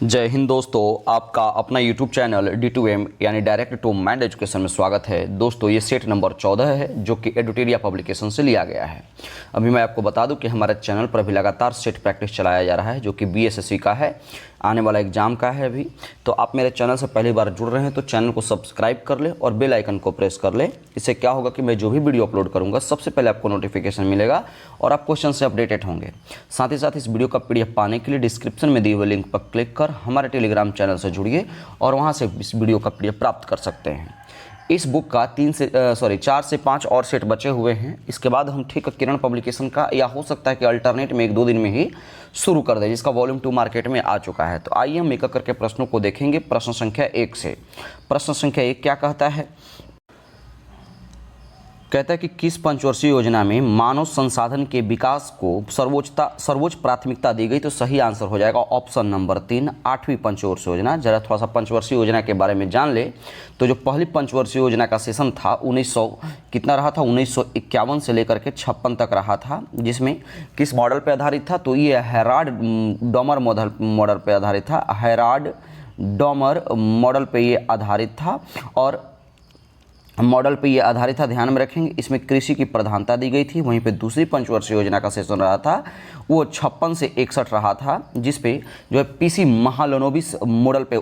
जय हिंद दोस्तों, आपका अपना YouTube चैनल D2M यानी डायरेक्ट टू माइंड एजुकेशन में स्वागत है। दोस्तों ये सेट नंबर 14 है जो कि एडुटेरिया पब्लिकेशन से लिया गया है। अभी मैं आपको बता दूं कि हमारे चैनल पर अभी लगातार सेट प्रैक्टिस चलाया जा रहा है जो कि BSSC का है, आने वाला एग्जाम का है अभी। तो आप मेरे चैनल से पहली बार जुड़ रहे हैं तो चैनल को सब्सक्राइब कर ले और बेल आइकन को प्रेस कर ले। इससे क्या होगा कि मैं जो भी वीडियो अपलोड करूंगा सबसे पहले आपको नोटिफिकेशन मिलेगा और आप क्वेश्चन से अपडेटेड होंगे। साथ ही साथ इस वीडियो का PDF पाने के लिए डिस्क्रिप्शन में दिए हुए लिंक पर क्लिक कर हमारे टेलीग्राम चैनल से जुड़िए और वहां से इस वीडियो का PDF प्राप्त कर सकते हैं। इस बुक का 4 से 5 और सेट बचे हुए हैं। इसके बाद हम ठीक किरण पब्लिकेशन का या हो सकता है कि अल्टरनेट में 1-2 दिन में ही शुरू कर दें, जिसका वॉल्यूम 2 मार्केट में आ चुका है। तो आइए हम एक एक करके प्रश्नों को देखेंगे। प्रश्न संख्या 1 से। प्रश्न संख्या 1 क्या कहता है? कहता है कि किस पंचवर्षीय योजना में मानव संसाधन के विकास को सर्वोच्च प्राथमिकता दी गई? तो सही आंसर हो जाएगा ऑप्शन नंबर 3, 8वीं पंचवर्षीय योजना। जरा थोड़ा सा पंचवर्षीय योजना के बारे में जान ले तो जो पहली पंचवर्षीय योजना का सेशन था 1951 से लेकर के 56 तक रहा था, जिसमें किस मॉडल पर आधारित था? तो ये हैराल्ड डॉमर मॉडल पर आधारित था। हैराल्ड डॉमर मॉडल पे ये आधारित था और मॉडल पे ये आधारित था, ध्यान में रखेंगे। इसमें कृषि की प्रधानता दी गई थी। वहीं पे दूसरी पंचवर्षीय योजना का सेशन रहा था वो 56 से 61 रहा था, जिस पे जो है PC महालनोबिस मॉडल पे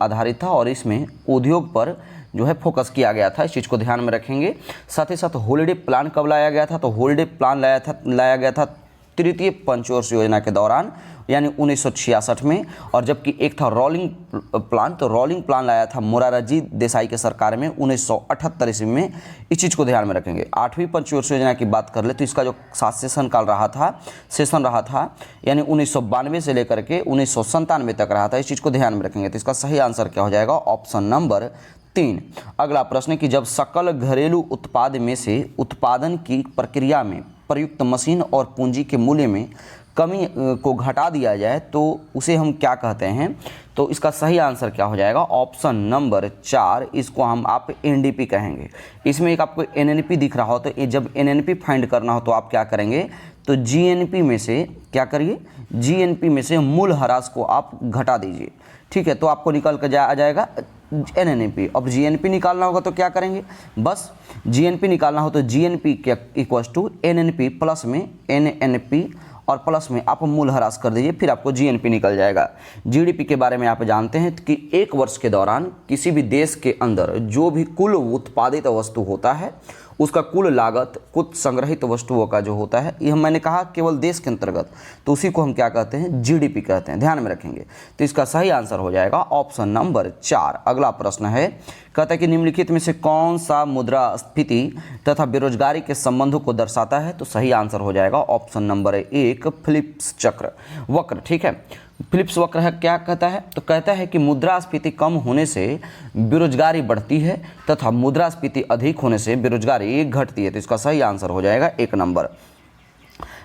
आधारित था और इसमें उद्योग पर जो है फोकस किया गया था। इस चीज़ को ध्यान में रखेंगे। साथ ही साथ हॉलीडे प्लान कब लाया गया था? तो हॉलीडे प्लान लाया गया था तृतीय पंचवर्षीय योजना के दौरान, यानी 1966 में। और जबकि एक था रोलिंग प्लान, तो रोलिंग प्लान लाया था मोरारजी देसाई के सरकार में 1978 ईस्वी में। इस चीज़ को ध्यान में रखेंगे। 8वीं पंचवर्षीय योजना की बात कर ले तो इसका जो सेशन रहा था यानी 1992 से लेकर के 1997 तक रहा था। इस चीज़ को ध्यान में रखेंगे। तो इसका सही आंसर क्या हो जाएगा? Option number 3। अगला प्रश्न है कि जब सकल घरेलू उत्पाद में से उत्पादन की प्रक्रिया में प्रयुक्त मशीन और पूंजी के मूल्य में कमी को घटा दिया जाए तो उसे हम क्या कहते हैं? तो इसका सही आंसर क्या हो जाएगा? ऑप्शन नंबर 4, इसको आप NDP कहेंगे। इसमें एक आपको NNP दिख रहा हो तो जब NNP फाइंड करना हो तो आप क्या करेंगे? तो GNP में से क्या करिए? GNP में से मूल ह्रास को आप घटा दीजिए, ठीक है। तो आपको निकल कर आ जाएगा NNP। अब GNP निकालना होगा तो क्या करेंगे? बस GNP निकालना हो तो GNP equals to NNP plus में NNP और प्लस में आप मूल ह्रास कर दीजिए, फिर आपको GNP निकल जाएगा। GDP के बारे में आप जानते हैं कि एक वर्ष के दौरान किसी भी देश के अंदर जो भी कुल उत्पादित वस्तु होता है उसका कुल लागत कुछ संग्रहित वस्तुओं का जो होता है, ये मैंने कहा केवल देश के अंतर्गत, तो उसी को हम क्या कहते हैं? GDP कहते हैं। ध्यान में रखेंगे। तो इसका सही आंसर हो जाएगा ऑप्शन नंबर 4। अगला प्रश्न है, कहता है कि निम्नलिखित में से कौन सा मुद्रास्फीति तथा बेरोजगारी के संबंधों को दर्शाता है? तो सही आंसर हो जाएगा ऑप्शन नंबर 1, फिलिप्स वक्र, ठीक है। फिलिप्स वक्र है, क्या कहता है? तो कहता है कि मुद्रास्फीति कम होने से बेरोजगारी बढ़ती है तथा मुद्रास्फीति अधिक होने से बेरोजगारी घटती है। तो इसका सही आंसर हो जाएगा 1 नंबर।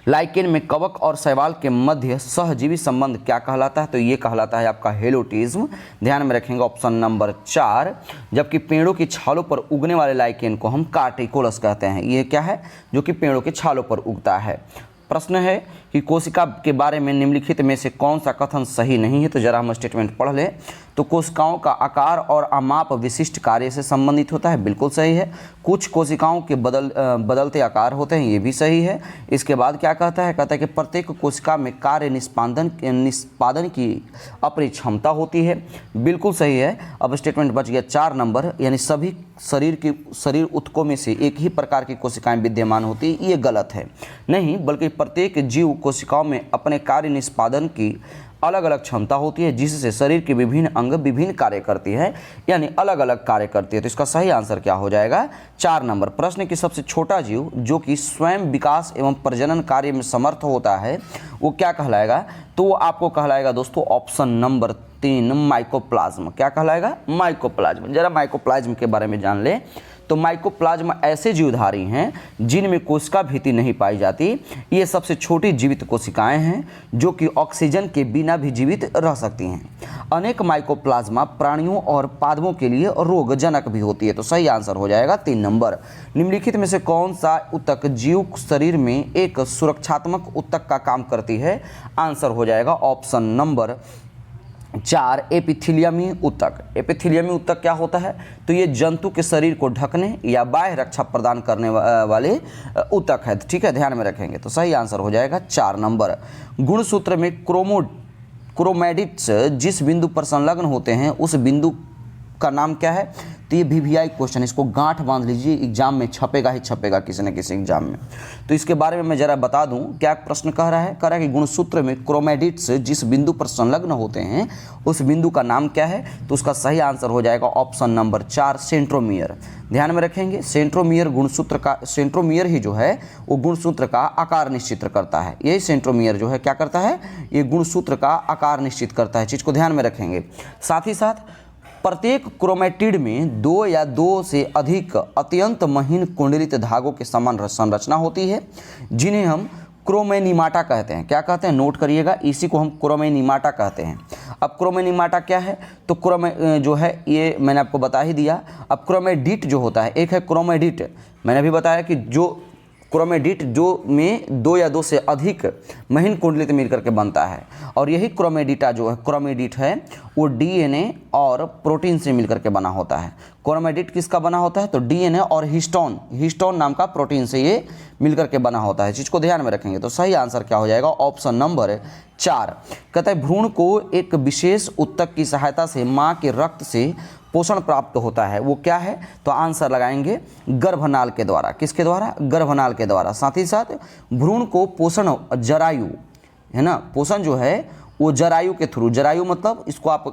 लाइकेन में कवक और शैवाल के मध्य सहजीवी संबंध क्या कहलाता है? तो ये कहलाता है आपका हेलोटिज्म। ध्यान में रखेंगे ऑप्शन नंबर 4। जबकि पेड़ों की छालों पर उगने वाले लाइकेन को हम कार्टिकोलस कहते हैं। ये क्या है? जो कि पेड़ों की छालों पर उगता है। प्रश्न है कि कोशिका के बारे में निम्नलिखित में से कौन सा कथन सही नहीं है? तो जरा हम स्टेटमेंट पढ़ लें। तो कोशिकाओं का आकार और आमाप विशिष्ट कार्य से संबंधित होता है, बिल्कुल सही है। कुछ कोशिकाओं के बदलते आकार होते हैं, ये भी सही है। इसके बाद क्या कहता है? कहता है कि प्रत्येक कोशिका में कार्य निष्पादन की अपनी क्षमता होती है, बिल्कुल सही है। अब स्टेटमेंट बच गया 4 नंबर, यानी सभी शरीर ऊतकों में से एक ही प्रकार की कोशिकाएं विद्यमान होती है, ये गलत है। नहीं, बल्कि प्रत्येक जीव कोशिकाओं में अपने कार्य निष्पादन की अलग अलग क्षमता होती है, जिससे शरीर के विभिन्न अंग विभिन्न कार्य करती है, यानी अलग अलग कार्य करती है। तो इसका सही आंसर क्या हो जाएगा? 4 नंबर। प्रश्न की सबसे छोटा जीव जो कि स्वयं विकास एवं प्रजनन कार्य में समर्थ होता है वो क्या कहलाएगा? तो वो आपको कहलाएगा दोस्तों ऑप्शन नंबर 3, माइकोप्लाज्म। क्या कहलाएगा? माइकोप्लाज्म। जरा माइकोप्लाज्म के बारे में जान ले। तो माइकोप्लाज्म ऐसे जीवधारी हैं जिनमें कोशिका भित्ति नहीं पाई जाती। ये सबसे छोटी जीवित कोशिकाएं हैं जो कि ऑक्सीजन के बिना भी जीवित रह सकती हैं। अनेक माइकोप्लाज्मा प्राणियों और पादपों के लिए रोगजनक भी होती है। तो सही आंसर हो जाएगा 3 नंबर। निम्नलिखित में से कौन सा ऊतक जीव शरीर में एक सुरक्षात्मक ऊतक का काम करती है? आंसर हो जाएगा ऑप्शन नंबर 4 एपिथीलियमी ऊतक। एपिथीलियमी ऊतक क्या होता है? तो ये जंतु के शरीर को ढकने या बाह्य रक्षा प्रदान करने वाले ऊतक है, ठीक है, ध्यान में रखेंगे। तो सही आंसर हो जाएगा 4 नंबर। गुणसूत्र में क्रोमैटिड्स जिस बिंदु पर संलग्न होते हैं उस बिंदु का नाम क्या है? तो ये VVI क्वेश्चन, इसको गांठ बांध लीजिए, एग्जाम में छपेगा ही छपेगा किसी न किसी एग्जाम में। तो इसके बारे में मैं जरा बता दूं, क्या प्रश्न कह रहा है? कह रहा है कि गुणसूत्र में क्रोमैटिड्स जिस बिंदु पर संलग्न होते हैं उस बिंदु का नाम क्या है? तो उसका सही आंसर हो जाएगा ऑप्शन नंबर 4 सेंट्रोमियर। ध्यान में रखेंगे, सेंट्रोमियर गुणसूत्र का, सेंट्रोमियर ही जो है वो गुणसूत्र का आकार निश्चित करता है। यही सेंट्रोमियर जो है क्या करता है? ये गुणसूत्र का आकार निश्चित करता है, चीज़ को ध्यान में रखेंगे। साथ ही साथ प्रत्येक क्रोमैटिड में 2 या 2 से अधिक अत्यंत महीन कुंडलित धागों के समान संरचना होती है, जिन्हें हम क्रोमेनिमाटा कहते हैं। क्या कहते हैं? नोट करिएगा, इसी को हम क्रोमेनिमाटा कहते हैं। अब क्रोमेनिमाटा क्या है? तो जो है ये मैंने आपको बता ही दिया। अब क्रोमेडिट जो होता है, एक है क्रोमेडिट, मैंने अभी बताया कि जो क्रोमेडिट जो में 2 या 2 से अधिक महीन कुंडलित मिलकर के बनता है, और यही क्रोमेडिटा जो है, क्रोमेडिट है, वो DNA और प्रोटीन से मिलकर के बना होता है। क्रोमेडिट किसका बना होता है? तो DNA और हिस्टोन नाम का प्रोटीन से ये मिलकर के बना होता है, चीज़ को ध्यान में रखेंगे। तो सही आंसर क्या हो जाएगा? Option number 4। कहता है भ्रूण को एक विशेष ऊतक की सहायता से माँ के रक्त से पोषण प्राप्त होता है, वो क्या है? तो आंसर लगाएंगे गर्भनाल के द्वारा। किसके द्वारा? गर्भनाल के द्वारा। साथ ही साथ भ्रूण को पोषण जरायु है ना, पोषण जो है वो जरायु के थ्रू, जरायु मतलब इसको आप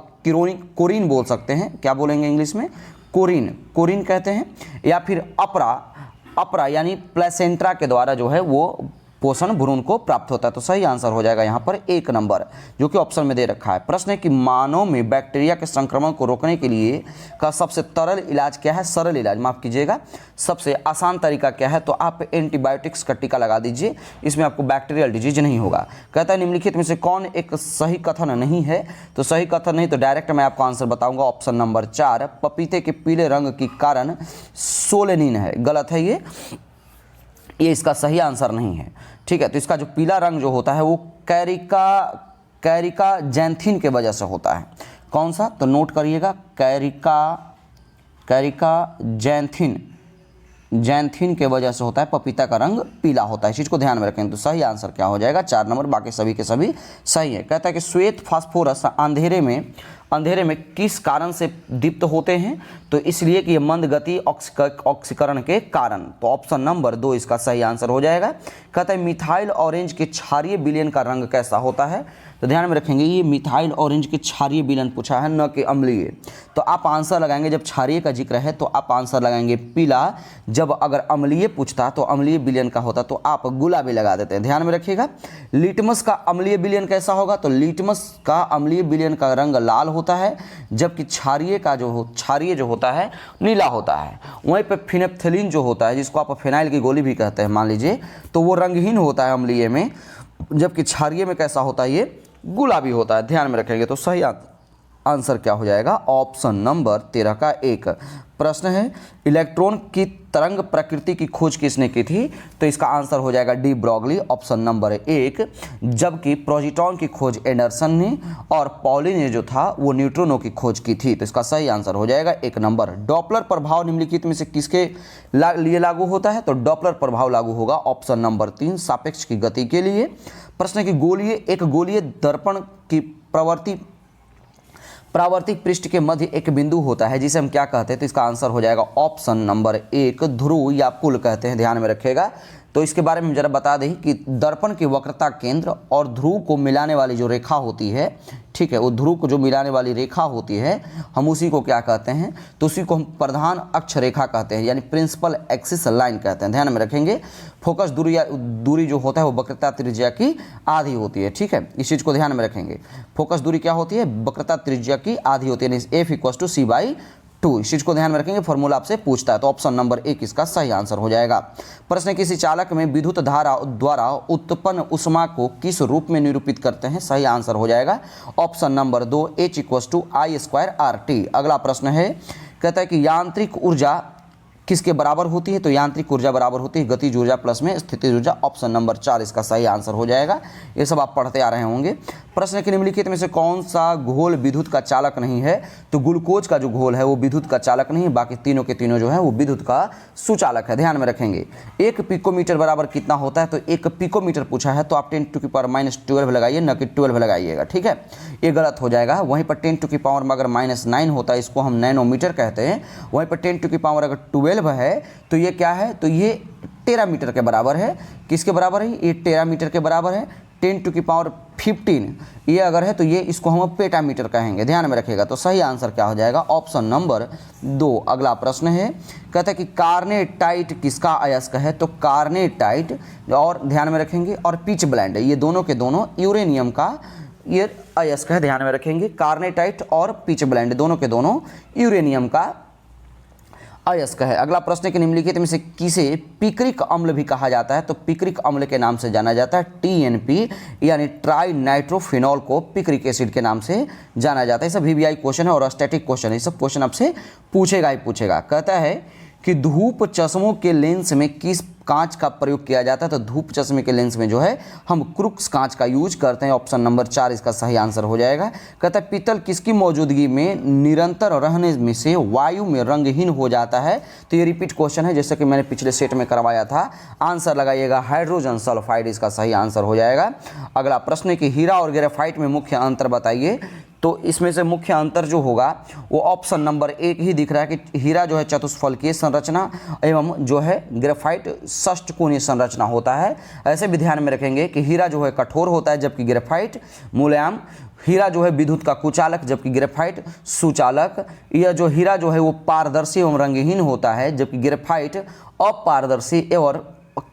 कोरिन बोल सकते हैं। क्या बोलेंगे इंग्लिश में? कोरिन कहते हैं, या फिर अपरा यानी प्लेसेंट्रा के द्वारा जो है वो पोषण भ्रूण को प्राप्त होता है। तो सही आंसर हो जाएगा यहाँ पर 1 नंबर, जो कि ऑप्शन में दे रखा है। प्रश्न है कि मानव में बैक्टीरिया के संक्रमण को रोकने के लिए का सबसे तरल इलाज क्या है? सरल इलाज, माफ कीजिएगा, सबसे आसान तरीका क्या है? तो आप एंटीबायोटिक्स का टीका लगा दीजिए, इसमें आपको बैक्टीरियल डिजीज नहीं होगा। कहता है निम्नलिखित में से कौन एक सही कथन नहीं है? तो सही कथन नहीं, तो डायरेक्ट मैं आपको आंसर बताऊंगा, ऑप्शन नंबर 4 पपीते के पीले रंग के कारण सोलेनिन है। गलत है ये इसका सही आंसर नहीं है, ठीक है। तो इसका जो पीला रंग जो होता है वो कैरिका जैंथिन के वजह से होता है। कौन सा? तो नोट करिएगा, कैरिका जैंथिन के वजह से होता है, पपीता का रंग पीला होता है, इस चीज़ को ध्यान में रखें। तो सही आंसर क्या हो जाएगा? 4 नंबर, बाकी सभी के सभी सही है। कहता है कि श्वेत फास्फोरस अंधेरे में किस कारण से दीप्त होते हैं? तो इसलिए कि ये मंद गति ऑक्सीकरण के कारण। तो ऑप्शन नंबर 2 इसका सही आंसर हो जाएगा। कहता है मिथाइल ऑरेंज के क्षारीय विलयन का रंग कैसा होता है? तो ध्यान में रखेंगे, ये मिथाइल ऑरेंज के क्षारीय विलयन पूछा है, न कि अम्लीय। तो आप आंसर लगाएंगे, जब क्षारीय का जिक्र है तो आप आंसर लगाएंगे पीला, जब अगर अम्लीय पूछता तो अम्लीय विलयन का होता तो आप गुलाबी लगा देते हैं। ध्यान में रखिएगा। लिटमस का अम्लीय विलयन कैसा होगा? तो लिटमस का अम्लीय विलयन का रंग लाल होता है, जबकि क्षारीय जो होता है नीला होता है। वहीं पे फिनेप्थलीन जो होता है, जिसको आप फेनाइल की गोली भी कहते हैं मान लीजिए, तो वो रंगहीन होता है अम्लीय में, जबकि क्षारीय में कैसा होता है? ये गुलाबी होता है। ध्यान में रखेंगे। तो सही आंसर क्या हो जाएगा? ऑप्शन नंबर 13 का 1। प्रश्न है इलेक्ट्रॉन की तरंग प्रकृति की खोज किसने की थी? तो इसका आंसर हो जाएगा डी ब्रॉगली, ऑप्शन नंबर 1। जबकि प्रोजीट्रॉन की खोज एंडरसन ने और पॉली ने जो था वो न्यूट्रिनो की खोज की थी। तो इसका सही आंसर हो जाएगा 1 नंबर। डॉपलर प्रभाव निम्नलिखित में से किसके लिए लागू होता है? तो डॉपलर प्रभाव लागू होगा ऑप्शन नंबर 3, सापेक्ष की गति के लिए। प्रश्न है कि एक गोलीय दर्पण की परावर्तिक पृष्ठ के मध्य एक बिंदु होता है जिसे हम क्या कहते हैं? तो इसका आंसर हो जाएगा ऑप्शन नंबर 1, ध्रुव या पुल कहते हैं। ध्यान में रखिएगा। तो इसके बारे में जरा बता दें कि दर्पण की वक्रता केंद्र और ध्रुव को मिलाने वाली जो रेखा होती है, ठीक है, वो ध्रुव को जो मिलाने वाली रेखा होती है हम उसी को क्या कहते हैं? तो उसी को हम प्रधान अक्ष रेखा कहते हैं, यानी प्रिंसिपल एक्सिस लाइन कहते हैं। ध्यान में रखेंगे। फोकस दूरी जो होता है वो वक्रता त्रिज्या की आधी होती है, ठीक है, इस चीज़ को ध्यान में रखेंगे। फोकस दूरी क्या होती है? वक्रता त्रिज्या की आधी होती है, F=c/2। इस चीज़ को ध्यान में रखेंगे, फॉर्मूला आपसे पूछता है। तो ऑप्शन नंबर 1 इसका सही आंसर हो जाएगा। प्रश्न किसी चालक में विद्युत धारा द्वारा उत्पन्न ऊष्मा को किस रूप में निरूपित करते हैं? सही आंसर हो जाएगा ऑप्शन नंबर 2, H=I²RT। अगला प्रश्न है, कहता है कि यांत्रिक ऊर्जा किसके बराबर होती है? तो यांत्रिक ऊर्जा बराबर होती है गतिज ऊर्जा प्लस में स्थितिज ऊर्जा। ऑप्शन नंबर 4 इसका सही आंसर हो जाएगा। ये सब आप पढ़ते आ रहे होंगे। प्रश्न है कि निम्नलिखित में से कौन सा घोल विद्युत का चालक नहीं है? तो ग्लूकोज का जो घोल है वो विद्युत का चालक नहीं है, बाकी तीनों के तीनों जो है वो विद्युत का सुचालक है, ध्यान में रखेंगे। 1 पिकोमीटर बराबर कितना होता है? तो 1 पिकोमीटर पूछा है तो आप 10⁻⁻12 लगाइए, न कि 12 लगाइएगा, ठीक है, ये गलत हो जाएगा। वहीं पर 10⁻⁻9 अगर -9 होता है इसको हम नैनोमीटर कहते हैं। वहीं पर 10⁻⁻ अगर 12 है तो ये क्या है? तो ये टेरामीटर के बराबर है। किसके बराबर है? ये टेरामीटर के बराबर है। 10⁻15 ये अगर है तो ये इसको हम पेटामीटर कहेंगे, ध्यान में रखिएगा। तो सही आंसर क्या हो जाएगा? Option number 2। अगला प्रश्न है, कहता है कि कार्नेटाइट किसका अयस्क है? तो कार्नेटाइट, और ध्यान में रखेंगे, और पिच ब्लेंड, ये दोनों के दोनों यूरेनियम का ये अयस्क है, ध्यान में रखेंगे। कार्नेटाइट और पिच ब्लेंड दोनों के दोनों यूरेनियम का अयस्क है। अगला प्रश्न है कि निम्नलिखित में से किसे पिक्रिक अम्ल भी कहा जाता है? तो पिक्रिक अम्ल के नाम से जाना जाता है TNP, यानी ट्राई नाइट्रोफिनॉल को पिक्रिक एसिड के नाम से जाना जाता है। ये सब VBI क्वेश्चन है और स्टैटिक क्वेश्चन है, ये सब क्वेश्चन आपसे पूछेगा ही पूछेगा। कहता है कि धूप चश्मों के लेंस में किस कांच का प्रयोग किया जाता है? तो धूप चश्मे के लेंस में जो है हम क्रुक्स कांच का यूज करते हैं। ऑप्शन नंबर 4 इसका सही आंसर हो जाएगा। कहता है पीतल किसकी मौजूदगी में निरंतर रहने में से वायु में रंगहीन हो जाता है? तो ये रिपीट क्वेश्चन है, जैसे कि मैंने पिछले सेट में करवाया था। आंसर लगाइएगा हाइड्रोजन सल्फाइड, इसका सही आंसर हो जाएगा। अगला प्रश्न है कि हीरा और ग्रेफाइट में मुख्य अंतर बताइए। तो इसमें से मुख्य अंतर जो होगा वो ऑप्शन नंबर 1 ही दिख रहा है कि हीरा जो है चतुष्फलकीय संरचना एवं जो है ग्रेफाइट षष्ठकोणीय संरचना होता है। ऐसे भी ध्यान में रखेंगे कि हीरा जो है कठोर होता है जबकि ग्रेफाइट मुलायम। हीरा जो है विद्युत का कुचालक जबकि ग्रेफाइट सुचालक। यह जो हीरा जो है वो पारदर्शी एवं रंगहीन होता है जबकि ग्रेफाइट अपारदर्शी एवं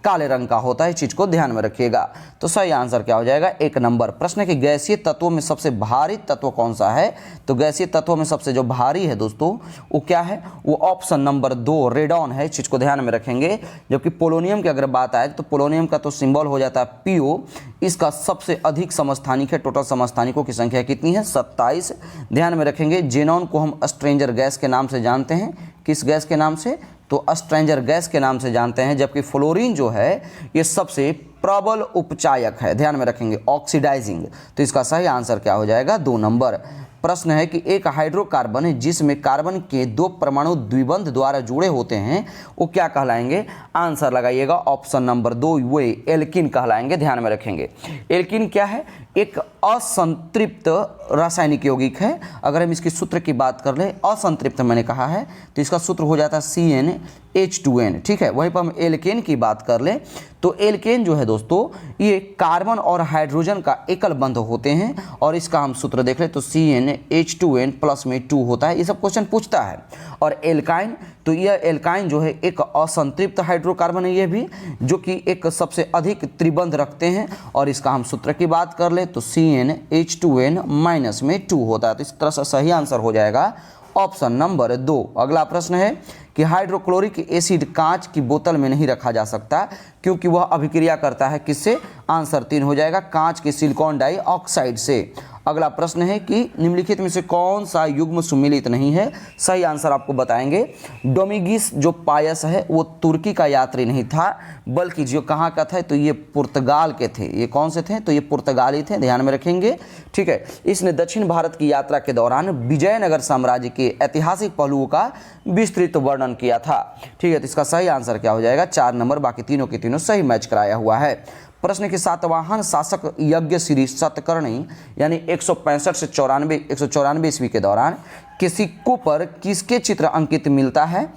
काले रंग का होता है। इस चीज को ध्यान में रखिएगा। तो सही आंसर क्या हो जाएगा? 1 नंबर। प्रश्न है कि गैसीय तत्वों में सबसे भारी तत्व कौन सा है? तो गैसीय तत्वों में सबसे जो भारी है दोस्तों वो क्या है? वो ऑप्शन नंबर 2 रेडॉन है। इस चीज को ध्यान में रखेंगे। जबकि पोलोनियम की अगर बात आए तो पोलोनियम का तो सिंबल हो जाता है PO। इसका सबसे अधिक समस्थानिक है। टोटल समस्थानिकों की संख्या कितनी है? 27। ध्यान में रखेंगे। जेनॉन को हम स्ट्रेंजर गैस के नाम से जानते हैं। किस गैस के नाम से? तो स्ट्रेंजर गैस के नाम से जानते हैं। जबकि फ्लोरीन जो है ये सबसे प्रबल उपचायक है, ध्यान में रखेंगे, ऑक्सीडाइजिंग। तो इसका सही आंसर क्या हो जाएगा? 2 नंबर। प्रश्न है कि एक हाइड्रोकार्बन है जिसमें कार्बन के 2 परमाणु द्विबंध द्वारा जुड़े होते हैं, वो क्या कहलाएंगे? आंसर लगाइएगा ऑप्शन नंबर 2, वे एल्किन कहलाएंगे, ध्यान में रखेंगे। एल्किन क्या है? एक असंतृप्त रासायनिक यौगिक है। अगर हम इसके सूत्र की बात कर ले, असंतृप्त मैंने कहा है, तो इसका सूत्र हो जाता है CnH2n, ठीक है। वहीं पर हम एल्केन की बात कर ले तो एल्केन जो है दोस्तों ये कार्बन और हाइड्रोजन का एकल बंध होते हैं, और इसका हम सूत्र देख ले तो CnH2n प्लस में 2 होता है। ये सब क्वेश्चन पूछता है। और एल्काइन, तो यह एल्काइन जो है एक असंतृप्त हाइड्रोकार्बन है, ये भी, जो कि एक सबसे अधिक त्रिबंध रखते हैं। और इसका हम सूत्र की बात कर ले तो CnH2n माइनस में 2 होता है। तो इस तरह से सही आंसर हो जाएगा ऑप्शन नंबर 2। अगला प्रश्न है कि हाइड्रोक्लोरिक एसिड कांच की बोतल में नहीं रखा जा सकता क्योंकि वह अभिक्रिया करता है किससे? आंसर 3 हो जाएगा कांच के सिलिकॉन डाइऑक्साइड से। अगला प्रश्न है कि निम्नलिखित में से कौन सा युग्म सुमेलित नहीं है? सही आंसर आपको बताएंगे। डोमिगिस जो पायस है वो तुर्की का यात्री नहीं था, बल्कि जो कहाँ का था? तो ये पुर्तगाल के थे। ये कौन से थे? तो ये पुर्तगाली थे, ध्यान में रखेंगे, ठीक है। इसने दक्षिण भारत की यात्रा के दौरान विजयनगर साम्राज्य के ऐतिहासिक पहलुओं का विस्तृत वर्णन किया था, ठीक है। तो इसका सही आंसर क्या हो जाएगा? 4 नंबर। बाकी तीनों के तीनों सही मैच कराया हुआ है। प्रश्न के सातवाहन शासक यज्ञ श्री सतकर्णी यानी 165 से 194 ईस्वी के दौरान के सिक्कों पर किसके चित्र अंकित मिलता है?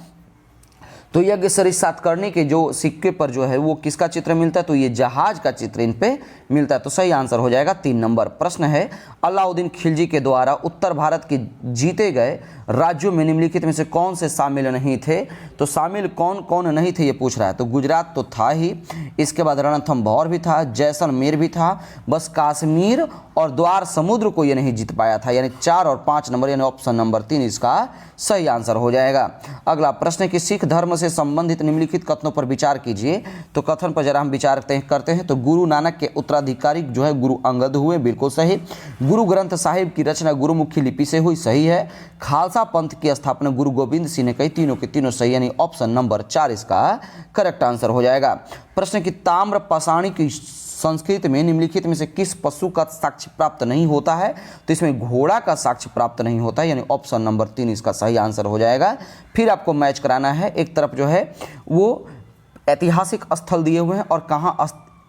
तो यज्ञ श्री सतकर्णी के जो सिक्के पर जो है वो किसका चित्र मिलता है? तो ये जहाज का चित्र इन पे मिलता है। तो सही आंसर हो जाएगा 3 नंबर। प्रश्न है अलाउद्दीन खिलजी के द्वारा उत्तर भारत के जीते गए राज्यों में निम्नलिखित में से कौन से शामिल नहीं थे? तो शामिल कौन कौन नहीं थे ये पूछ रहा है। तो गुजरात तो था ही, इसके बाद रणथंभौर भी था, जैसलमेर भी था, बस कश्मीर और द्वार समुद्र को ये नहीं जीत पाया था। यानी 4 और 5 नंबर, यानी ऑप्शन नंबर 3 इसका सही आंसर हो जाएगा। अगला प्रश्न है कि सिख धर्म से संबंधित निम्नलिखित कथनों पर विचार कीजिए। तो कथन पर जरा हम विचार करते हैं। तो गुरु नानक के उत्तराधिकारी जो है गुरु अंगद हुए, बिल्कुल सही। गुरु ग्रंथ साहिब की रचना गुरुमुखी लिपि से हुई, सही है। खालसा पंथ की स्थापना गुरु गोविंद सिंह ने कही, तीनों के तीनों सही, यानी ऑप्शन नंबर 4 इसका करेक्ट आंसर हो जाएगा। प्रश्न की ताम्र पाषाणी की संस्कृत में निम्नलिखित में से किस पशु का साक्ष्य प्राप्त नहीं होता है? तो इसमें घोड़ा का साक्ष्य प्राप्त नहीं होता है, यानी ऑप्शन नंबर 3 इसका सही आंसर हो जाएगा। फिर आपको मैच कराना है, एक तरफ जो है वो ऐतिहासिक स्थल दिए हुए हैं और कहाँ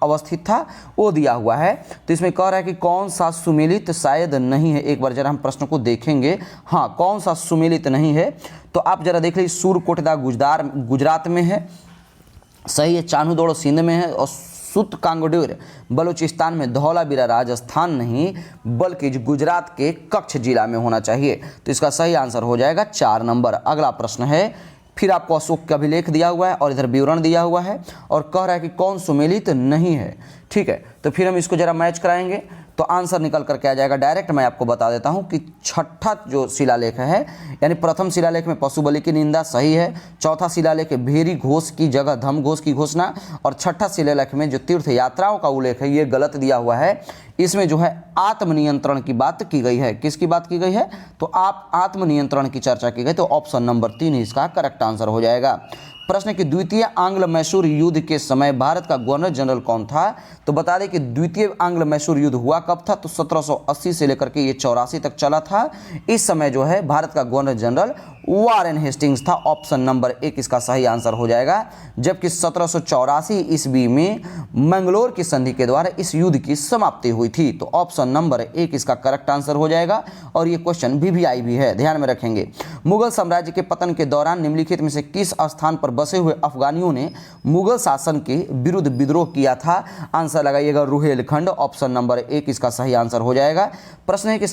अवस्थित था वो दिया हुआ है। तो इसमें कह रहा है कि कौन सा सुमेलित शायद नहीं है। एक बार जरा हम प्रश्न को देखेंगे। हाँ, कौन सा सुमेलित नहीं है, तो आप जरा देख लीजिए। सूरकोटदा गुजरात में है, सही है। चान्होदोड़ सिंध में है और सुतकांगडोर बलूचिस्तान में। धौलावीरा राजस्थान नहीं बल्कि गुजरात के कच्छ जिला में होना चाहिए। तो इसका सही आंसर हो जाएगा 4 नंबर। अगला प्रश्न है, फिर आपको अशोक का अभिलेख दिया हुआ है और इधर विवरण दिया हुआ है और कह रहा है कि कौन सुमेलित नहीं है। ठीक है, तो फिर हम इसको जरा मैच कराएंगे तो आंसर निकल करके आ जाएगा। डायरेक्ट मैं आपको बता देता हूं कि छठा जो शिलालेख है, यानी प्रथम शिलालेख में पशु बलि की निंदा सही है। चौथा शिलालेख भेरी घोष की जगह धम घोष की घोषणा, और छठा शिलालेख में जो तीर्थ यात्राओं का उल्लेख है ये गलत दिया हुआ है। इसमें जो है आत्मनियंत्रण की बात की गई है। किसकी बात की गई है? तो आप आत्मनियंत्रण की चर्चा की गई। तो ऑप्शन नंबर 3 इसका करेक्ट आंसर हो जाएगा। प्रश्न कि द्वितीय आंग्ल मैसूर युद्ध के समय भारत का गवर्नर जनरल कौन था? तो बता दें कि द्वितीय आंग्ल मैसूर युद्ध हुआ कब था? तो 1780 से लेकर के ये 84 तक चला था। इस समय जो है भारत का गवर्नर जनरल वारेन हेस्टिंग्स था। ऑप्शन नंबर 1 इसका सही आंसर हो जाएगा। जबकि 1784 ईस्वी में मंगलोर की संधि के द्वारा इस युद्ध की समाप्ति हुई थी। तो ऑप्शन नंबर 1 इसका करेक्ट आंसर हो जाएगा। और ये क्वेश्चन VVI भी है, ध्यान में रखेंगे। मुगल साम्राज्य के पतन के दौरान निम्नलिखित में से किस स्थान पर बसे हुए अफगानियों ने मुगल शासन के विरुद्ध विद्रोह किया था? आंसर लगाइएगा रुहेलखंड। ऑप्शन नंबर 1 इसका सही आंसर हो जाएगा। प्रश्न है कि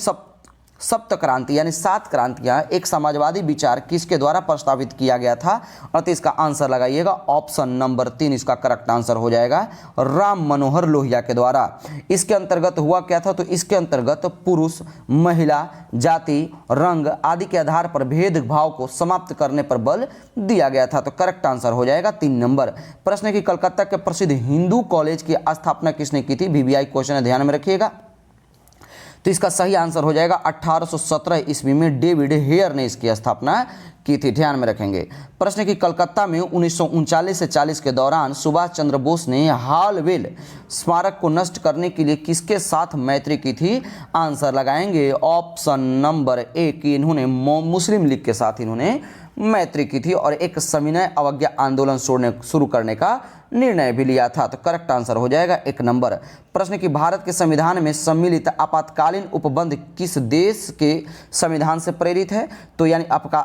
सप्त क्रांति यानी 7 क्रांतियां एक समाजवादी विचार किसके द्वारा प्रस्तावित किया गया था? और तो इसका आंसर लगाइएगा ऑप्शन नंबर 3 इसका करेक्ट आंसर हो जाएगा राम मनोहर लोहिया के द्वारा। इसके अंतर्गत हुआ क्या था? तो इसके अंतर्गत पुरुष, महिला, जाति, रंग आदि के आधार पर भेदभाव को समाप्त करने पर बल दिया गया था। तो करेक्ट आंसर हो जाएगा 3 नंबर। प्रश्न है कि कलकत्ता के प्रसिद्ध हिंदू कॉलेज की स्थापना किसने की थी? VVI क्वेश्चन है, ध्यान में रखिएगा। तो इसका सही आंसर हो जाएगा 1817 ईस्वी में डेविड हेयर ने इसकी स्थापना की थी, ध्यान में रखेंगे। प्रश्न है कि कलकत्ता में 1939 से 40 के दौरान सुभाष चंद्र बोस ने हालवेल स्मारक को नष्ट करने के लिए किसके साथ मैत्री की थी? आंसर लगाएंगे ऑप्शन नंबर 1 इन्होंने मुस्लिम लीग के साथ इन्होंने मैत्री की थी और एक सविनय अवज्ञा आंदोलन शुरू करने का निर्णय भी लिया था। तो करेक्ट आंसर हो जाएगा 1 नंबर। प्रश्न कि भारत के संविधान में सम्मिलित आपातकालीन उपबंध किस देश के संविधान से प्रेरित है? तो यानी आपका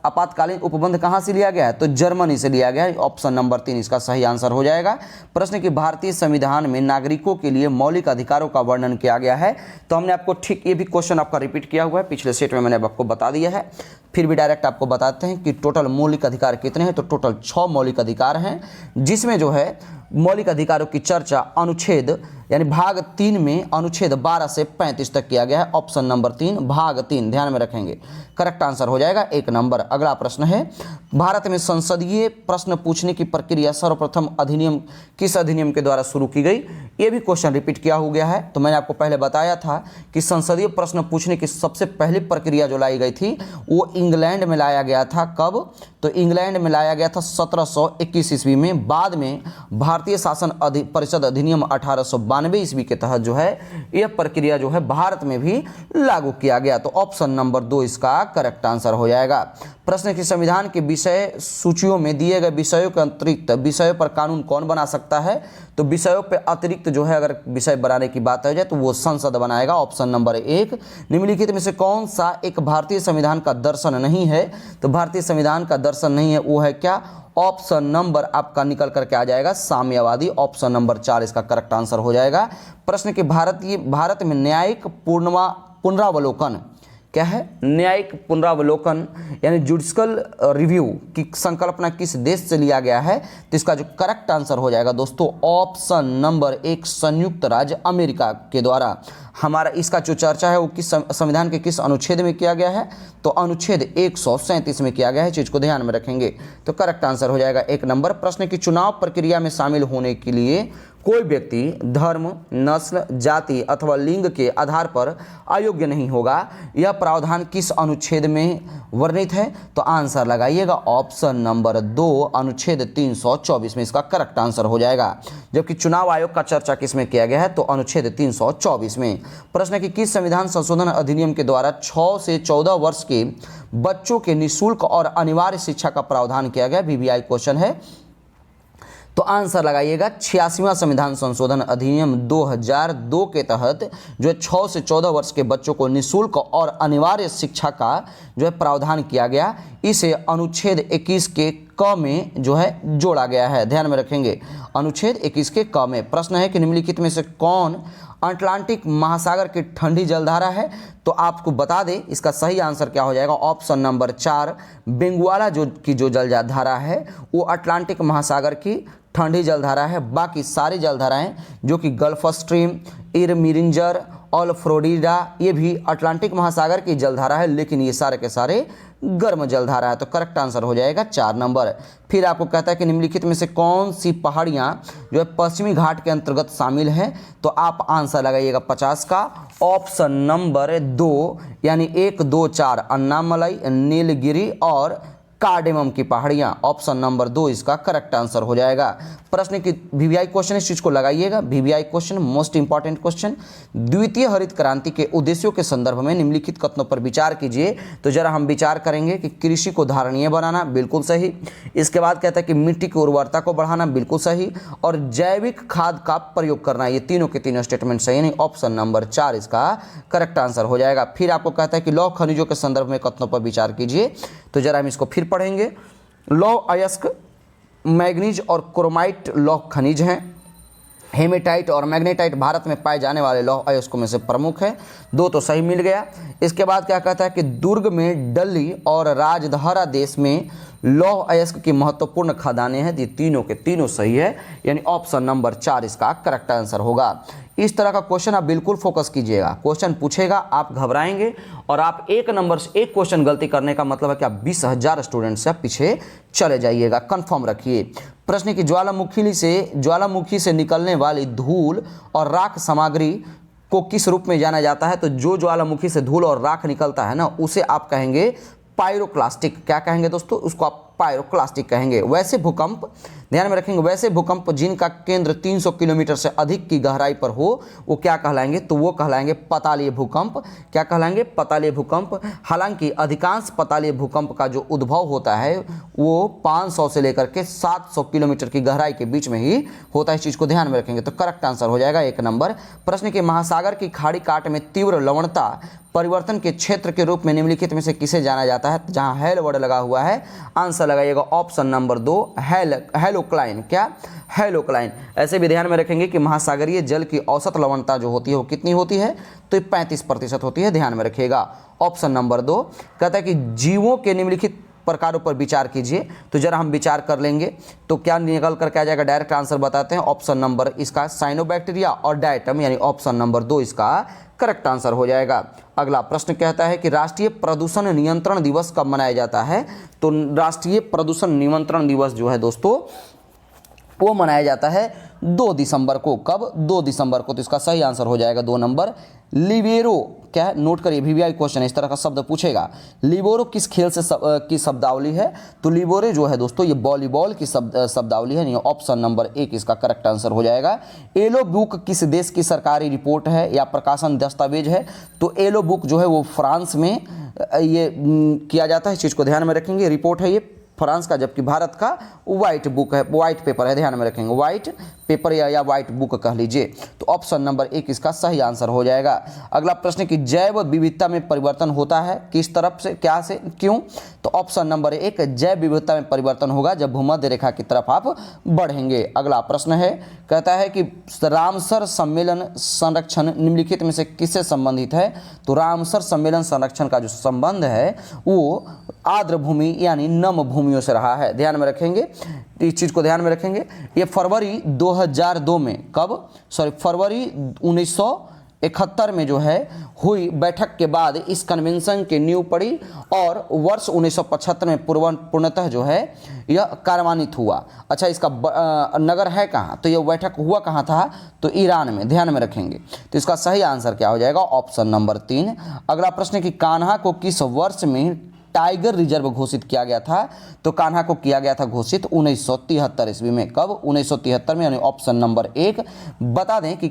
आपातकालीन उपबंध कहां से लिया गया है? तो जर्मनी से लिया गया है। ऑप्शन नंबर 3 इसका सही आंसर हो जाएगा। प्रश्न कि भारतीय संविधान में नागरिकों के लिए मौलिक अधिकारों का वर्णन किया गया है। तो हमने आपको ठीक ये भी क्वेश्चन आपका रिपीट किया हुआ है, पिछले सेट में मैंने आपको बता दिया है। फिर भी डायरेक्ट आपको बताते हैं कि टोटल मौलिक अधिकार कितने हैं। तो टोटल 6 मौलिक अधिकार हैं, जिसमें जो है मौलिक अधिकारों की चर्चा अनुच्छेद यानी भाग 3 में अनुच्छेद 12 से 35 तक किया गया है। ऑप्शन नंबर 3 भाग 3 ध्यान में रखेंगे, करेक्ट आंसर हो जाएगा 1 नंबर। अगला प्रश्न है, भारत में संसदीय प्रश्न पूछने की प्रक्रिया सर्वप्रथम अधिनियम किस अधिनियम के द्वारा शुरू की गई? ये भी क्वेश्चन रिपीट किया हो गया है। तो मैंने आपको पहले बताया था कि संसदीय प्रश्न पूछने की सबसे पहली प्रक्रिया जो लाई गई थी वो इंग्लैंड में लाया गया था। कब? तो इंग्लैंड में लाया गया था 1721 ईस्वी में। बाद में भारतीय शासन परिषद अधिनियम 1892 ईस्वी के तहत जो है यह प्रक्रिया जो है भारत में भी लागू किया गया। तो ऑप्शन नंबर 2 इसका करेक्ट आंसर हो जाएगा। प्रश्न कि संविधान के विषय सूचियों में दिए गए विषयों के अतिरिक्त विषयों पर कानून कौन बना सकता है? तो विषयों पर अतिरिक्त जो है अगर विषय बनाने की बात हो जाए तो वो संसद बनाएगा। Option number 1। निम्नलिखित में से कौन सा एक भारतीय संविधान का दर्शन नहीं है? तो भारतीय संविधान का दर्शन नहीं है वो है क्या? ऑप्शन नंबर आपका निकल करके आ जाएगा साम्यवादी। ऑप्शन नंबर 4 इसका करेक्ट आंसर हो जाएगा। प्रश्न कि भारत में न्यायिक पुनरावलोकन क्या है? न्यायिक पुनरावलोकन यानी जुडिशल रिव्यू की संकल्पना किस देश से लिया गया है? तो इसका जो करेक्ट आंसर हो जाएगा दोस्तों ऑप्शन नंबर 1 संयुक्त राज्य अमेरिका के द्वारा। हमारा इसका जो चर्चा है वो किस संविधान के किस अनुच्छेद में किया गया है, तो अनुच्छेद 137 में किया गया है। चीज़ को ध्यान में रखेंगे तो करेक्ट आंसर हो जाएगा 1 नंबर। प्रश्न की चुनाव प्रक्रिया में शामिल होने के लिए कोई व्यक्ति धर्म, नस्ल, जाति अथवा लिंग के आधार पर अयोग्य नहीं होगा, यह प्रावधान किस अनुच्छेद में वर्णित है, तो आंसर लगाइएगा ऑप्शन नंबर 2 अनुच्छेद 324 में इसका करेक्ट आंसर हो जाएगा। जबकि चुनाव आयोग का चर्चा किस में किया गया है, तो अनुच्छेद 324 में। प्रश्न की किस संविधान संशोधन अधिनियम के द्वारा 6 से 14 वर्ष के बच्चों के निःशुल्क और अनिवार्य शिक्षा का प्रावधान किया गया, वीवीआई क्वेश्चन है, तो आंसर लगाइएगा 86वां संविधान संशोधन अधिनियम 2002 के तहत जो है 6 से 14 वर्ष के बच्चों को निःशुल्क और अनिवार्य शिक्षा का जो है प्रावधान किया गया, इसे अनुच्छेद 21 के क में जो है जोड़ा गया है। ध्यान में रखेंगे अनुच्छेद 21 के क में। प्रश्न है कि निम्नलिखित में से कौन अटलांटिक महासागर की ठंडी जलधारा है, तो आपको बता दें इसका सही आंसर क्या हो जाएगा, ऑप्शन नंबर 4 बेंगुआला जो जलधारा है वो अटलांटिक महासागर की ठंडी जलधारा है। बाकी सारी जलधाराएं जो कि गल्फ स्ट्रीम, इरमिरिंजर और फ्लोरिडा ये भी अटलांटिक महासागर की जलधारा है, लेकिन ये सारे के सारे गर्म जलधारा है, तो करेक्ट आंसर हो जाएगा 4 नंबर। फिर आपको कहता है कि निम्नलिखित में से कौन सी पहाड़ियां जो है पश्चिमी घाट के अंतर्गत शामिल है, तो आप आंसर लगाइएगा 50 का ऑप्शन नंबर 2 यानी 1, 2, 4 अन्नामलई, नीलगिरी और कार्डेमम की पहाड़ियां, ऑप्शन नंबर 2 इसका करेक्ट आंसर हो जाएगा। प्रश्न की वीवीआई क्वेश्चन इस चीज को लगाइएगा, VVI question most important question. द्वितीय हरित क्रांति के उद्देश्यों के संदर्भ में निम्नलिखित कथनों पर विचार कीजिए, तो जरा हम विचार करेंगे कि कृषि को धारणीय बनाना, बिल्कुल सही। इसके बाद कहता है कि मिट्टी की उर्वरता को बढ़ाना, बिल्कुल सही। और जैविक खाद का प्रयोग करना, ये तीनों के तीनों स्टेटमेंट सही नहीं, ऑप्शन नंबर 4 इसका करेक्ट आंसर हो जाएगा। फिर आपको कहता है कि लौह खनिजों के संदर्भ में कथनों पर विचार कीजिए, तो जरा हम इसको फिर पढ़ेंगे। लौह अयस्क, मैग्नीज और क्रोमाइट लौह खनिज हैं। हेमेटाइट और मैग्नेटाइट भारत में पाए जाने वाले लौह अयस्कों में से प्रमुख है, 2 तो सही मिल गया। इसके बाद क्या कहता है कि दुर्ग में डल्ली और राजधारा देश में लौह अयस्क की महत्वपूर्ण खदानें हैं, ये तीनों के तीनों सही है, यानी ऑप्शन नंबर 4 इसका करेक्ट आंसर होगा। इस तरह का क्वेश्चन आप बिल्कुल फोकस कीजिएगा, क्वेश्चन पूछेगा आप घबराएंगे और आप 1 नंबर से 1 क्वेश्चन गलती करने का मतलब है कि आप 20,000 स्टूडेंट से पीछे चले जाइएगा, कंफर्म रखिए। प्रश्न की ज्वालामुखी से निकलने वाली धूल और राख सामग्री को किस रूप में जाना जाता है, तो जो ज्वालामुखी से धूल और राख निकलता है ना उसे आप कहेंगे पायरोक्लास्टिक। क्या कहेंगे दोस्तों, उसको आप पायरोक्लास्टिक कहेंगे। वैसे भूकंप, ध्यान में रखेंगे, वैसे भूकंप जिनका केंद्र 300 किलोमीटर से अधिक की गहराई पर हो वो क्या कहलाएंगे, तो वो कहलाएंगे पतालीय भूकंप। क्या कहलाएंगे, पतालीय भूकंप। हालांकि अधिकांश पतालीय भूकंप का जो उद्भव होता है वो 500 से लेकर के 700 किलोमीटर की गहराई के बीच में ही होता है, इस चीज़ को ध्यान में रखेंगे, तो करेक्ट आंसर हो जाएगा 1 नंबर। प्रश्न के महासागर की खाड़ी काट में तीव्र लवणता परिवर्तन के क्षेत्र के रूप में निम्नलिखित में से किसे जाना जाता है, जहां हेल वर्ड लगा हुआ है, आंसर लगाइएगा ऑप्शन नंबर 2 हेलोक्लाइन। क्या, हेलोक्लाइन। ऐसे भी ध्यान में रखेंगे कि महासागरीय जल की औसत लवणता जो होती है वो कितनी होती है, तो 35% होती है, ध्यान में रखिएगा ऑप्शन नंबर 2। कहता है कि जीवों के निम्नलिखित प्रकारों पर विचार कीजिए, तो जरा हम विचार कर लेंगे तो क्या निकल कर क्या जाएगा, डायरेक्ट आंसर बताते हैं, ऑप्शन नंबर इसका साइनोबैक्टीरिया और डायटम, यानी ऑप्शन नंबर 2 इसका करेक्ट आंसर हो जाएगा। अगला प्रश्न कहता है कि राष्ट्रीय प्रदूषण नियंत्रण दिवस कब मनाया जाता है, तो राष्ट्रीय प्रदूषण नियंत्रण दिवस जो है दोस्तों वो मनाया जाता है 2 दिसंबर को। कब, 2 दिसंबर को, तो इसका सही आंसर हो जाएगा 2 नंबर। लिबेरो, क्या है, नोट करिए, वीवीआई क्वेश्चन इस तरह का शब्द पूछेगा। लिबेरो किस खेल से की शब्दावली है, तो लिबेरो जो है दोस्तों ये वॉलीबॉल की शब्दावली है, ऑप्शन नंबर 1 इसका करेक्ट आंसर हो जाएगा। येलो बुक किस देश की सरकारी रिपोर्ट है या प्रकाशन दस्तावेज है, तो येलो बुक जो है वो फ्रांस में ये किया जाता है, इस चीज़ को ध्यान में रखेंगे, रिपोर्ट है ये फ्रांस का, जबकि भारत का व्हाइट बुक है, व्हाइट पेपर है, ध्यान में रखेंगे, व्हाइट पेपर या व्हाइट बुक कह लीजिए, तो ऑप्शन नंबर 1 इसका सही आंसर हो जाएगा। अगला प्रश्न कि जैव विविधता में परिवर्तन होता है किस तरफ से, क्या से, क्यों, तो ऑप्शन नंबर 1 जैव विविधता में परिवर्तन होगा जब भूमध्य रेखा की तरफ आप बढ़ेंगे। अगला प्रश्न है, कहता है कि रामसर सम्मेलन संरक्षण निम्नलिखित में से किससे संबंधित है, तो रामसर सम्मेलन संरक्षण का जो संबंध है वो आर्द्र भूमि यानी नम भूमियों से रहा है, ध्यान में रखेंगे, इस चीज़ को ध्यान में रखेंगे। ये फरवरी 2002 में, कब, फरवरी 1971 में जो है हुई बैठक के बाद इस कन्वेंशन की नींव पड़ी और वर्ष 1975 में पूर्णतः जो है यह कार्यान्वित हुआ। अच्छा, इसका नगर है कहाँ, तो यह बैठक हुआ कहाँ था, तो ईरान में, ध्यान में रखेंगे। तो इसका सही आंसर क्या हो जाएगा, ऑप्शन नंबर 3। अगला प्रश्न है कि कान्हा को किस वर्ष में टाइगर रिजर्व घोषित किया गया था, तो कान्हा को किया गया था घोषित 1973 ईस्वी में। कब, 1973 में, यानी ऑप्शन नंबर 1। बता दें कि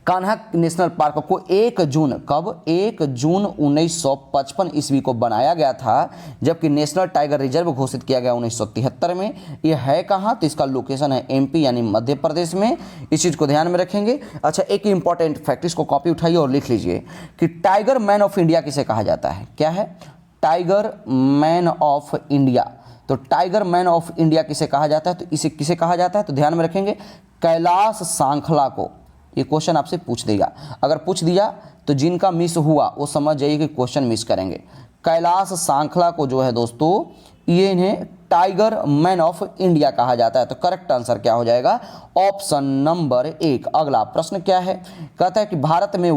कान्हा नेशनल पार्क को 1 जून, कब, 1 जून 1955 ईस्वी को बनाया गया था, जबकि नेशनल टाइगर रिजर्व घोषित किया गया 1973 में। यह है कहाँ, तो इसका लोकेशन है एमपी यानी मध्य प्रदेश में। इस चीज़ को ध्यान में रखेंगे। अच्छा, एक इंपॉर्टेंट फैक्ट, इसको कॉपी उठाइए और लिख लीजिए कि टाइगर मैन ऑफ इंडिया किसे कहा जाता है। क्या है, टाइगर मैन ऑफ इंडिया। तो टाइगर मैन ऑफ इंडिया किसे कहा जाता है, तो इसे किसे कहा जाता है, तो ध्यान में रखेंगे कैलाश सांखला को। ये क्वेश्चन आपसे पूछ देगा, अगर पूछ दिया तो जिनका मिस हुआ वो समझ जाइए कि क्वेश्चन मिस करेंगे। कैलाश सांखला को जो है दोस्तों, ये इन्हें टाइगर मैन ऑफ इंडिया कहा जाता है। तो करेक्ट आंसर क्या हो जाएगा, ऑप्शन नंबर 1। अगला प्रश्न क्या है, कहता है कि भारत में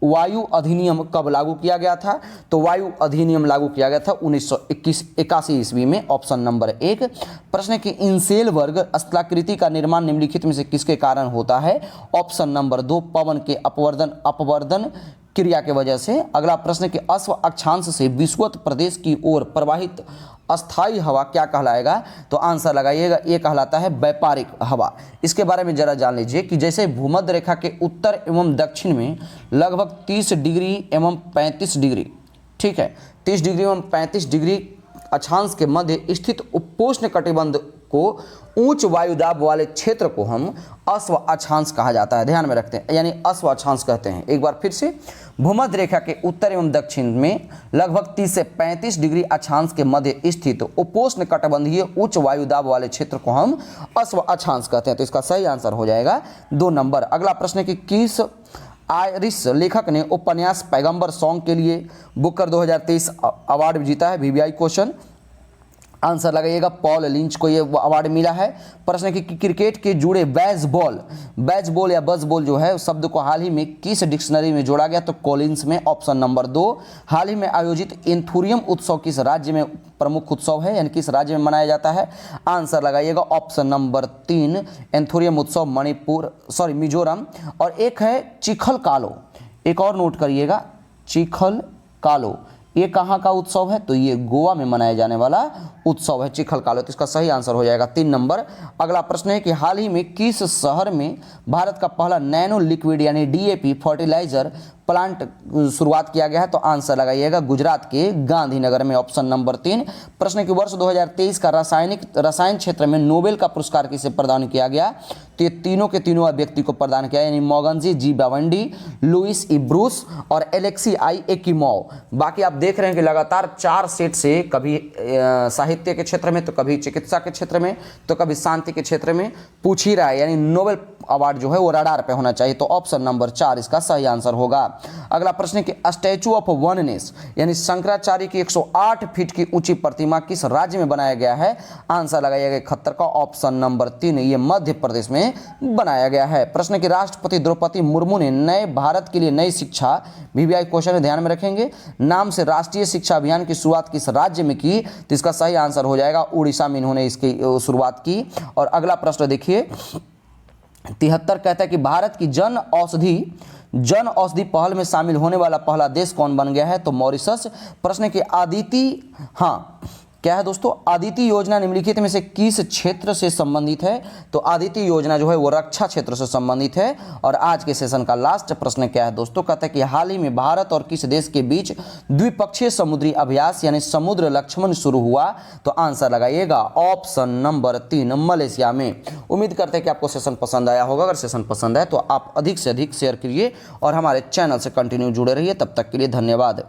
वायु अधिनियम कब लागू किया गया था, तो वायु अधिनियम लागू किया गया था 1981 ईस्वी में, ऑप्शन नंबर 1। प्रश्न है कि इंसेल वर्ग स्थलाकृति का निर्माण निम्नलिखित में से किसके कारण होता है, ऑप्शन नंबर 2, पवन के अपवर्दन क्रिया के वजह से। अगला प्रश्न कि अश्व अक्षांश से विषुवत प्रदेश की ओर प्रवाहित अस्थाई हवा क्या कहलाएगा, तो आंसर लगाइएगा, ये कहलाता है व्यापारिक हवा। इसके बारे में जरा जान लीजिए कि जैसे भूमध्य रेखा के उत्तर एवं दक्षिण में लगभग 30 डिग्री एवं 35 डिग्री, ठीक है, 30 डिग्री एवं 35 डिग्री अक्षांश के मध्य स्थित उपोष्ण कटिबंध को उच्च वायुदाब वाले क्षेत्र को हम अश्व अक्षांश कहा जाता है। ध्यान में रखते हैं, यानी अश्व अक्षांश कहते हैं। एक बार फिर से, भूमध्य रेखा के उत्तर एवं दक्षिण में लगभग 30 से 35 डिग्री अक्षांश के मध्य स्थित उपोष्ण कटिबंधीय उच्च वायुदाब वाले क्षेत्र को हम अश्व अक्षांश कहते हैं। तो इसका सही आंसर हो जाएगा 2 नंबर। अगला प्रश्न है कि किस आयरिश लेखक ने उपन्यास पैगंबर सॉन्ग के लिए बुकर 2023 अवार्ड जीता है, VBI क्वेश्चन। आंसर लगाइएगा, पॉल लिंच को ये अवार्ड मिला है। प्रश्न है कि क्रिकेट के जुड़े बैजबॉल या बजबॉल जो है उस शब्द को हाल ही में किस डिक्शनरी में जोड़ा गया, तो कॉलिंस में, ऑप्शन नंबर 2। हाल ही में आयोजित एंथोरियम उत्सव किस राज्य में प्रमुख उत्सव है, यानी किस राज्य में मनाया जाता है, आंसर लगाइएगा, ऑप्शन नंबर 3, एंथोरियम उत्सव मिजोरम। और एक है चिखल कालो, एक और नोट करिएगा, चिखल कालो, ये कहाँ का उत्सव है, तो ये गोवा में मनाया जाने वाला उत्सव है चिखल कालो। तो इसका सही आंसर हो जाएगा 3 नंबर। अगला प्रश्न है कि हाल ही में किस शहर में भारत का पहला नैनो लिक्विड यानी DAP फर्टिलाइजर प्लांट शुरुआत किया गया है, तो आंसर लगाइएगा, गुजरात के गांधीनगर में, ऑप्शन नंबर 3। प्रश्न है कि वर्ष 2023 का रसायन क्षेत्र में नोबेल का पुरस्कार किसे प्रदान किया गया, तो ये तीनों के तीनों व्यक्ति को प्रदान किया, यानी मॉगनजी जी बावंडी, लुइस ई ब्रूस और एलेक्सी आई एकिमोव। बाकी आप देख रहे हैं कि लगातार 4 सेट से कभी साहित्य के क्षेत्र में, तो कभी चिकित्सा के क्षेत्र में, तो कभी शांति के क्षेत्र में पूछ ही रहा है, यानी नोबेल अवार्ड जो है वो रडार पे होना चाहिए। तो ऑप्शन नंबर 4 इसका सही आंसर होगा। अगला प्रश्न है कि स्टैचू ऑफ वननेस यानी शंकराचार्य की 108 फीट की ऊंची प्रतिमा किस राज्य में बनाया गया है, आंसर लगाइएगा 71 का, ऑप्शन नंबर 3, ये मध्य प्रदेश में बनाया गया है। प्रश्न कि राष्ट्रपति द्रौपदी मुर्मू ने नए भारत के लिए नई शिक्षा, VBI क्वेश्चन ध्यान में रखेंगे, नाम से राष्ट्रीय शिक्षा अभियान की शुरुआत किस राज्य में की, तो इसका सही आंसर हो जाएगा उड़ीसा में इन्होंने इसकी शुरुआत की। और अगला प्रश्न देखिए 73 कहता है कि भारत की जन औषधि पहल में शामिल होने वाला पहला देश कौन बन गया है, तो मॉरिशस। प्रश्न की आदिति, क्या है दोस्तों, आदिति योजना निम्नलिखित में से किस क्षेत्र से संबंधित है, तो आदिति योजना जो है वो रक्षा क्षेत्र से संबंधित है। और आज के सेशन का लास्ट प्रश्न क्या है दोस्तों, कहता है कि हाल ही में भारत और किस देश के बीच द्विपक्षीय समुद्री अभ्यास यानी समुद्र लक्ष्मण शुरू हुआ, तो आंसर लगाइएगा, ऑप्शन नंबर 3, मलेशिया में। उम्मीद करते हैं कि आपको सेशन पसंद आया होगा। अगर सेशन पसंद है तो आप अधिक से अधिक शेयर करिए और हमारे चैनल से कंटिन्यू जुड़े रहिए। तब तक के लिए धन्यवाद।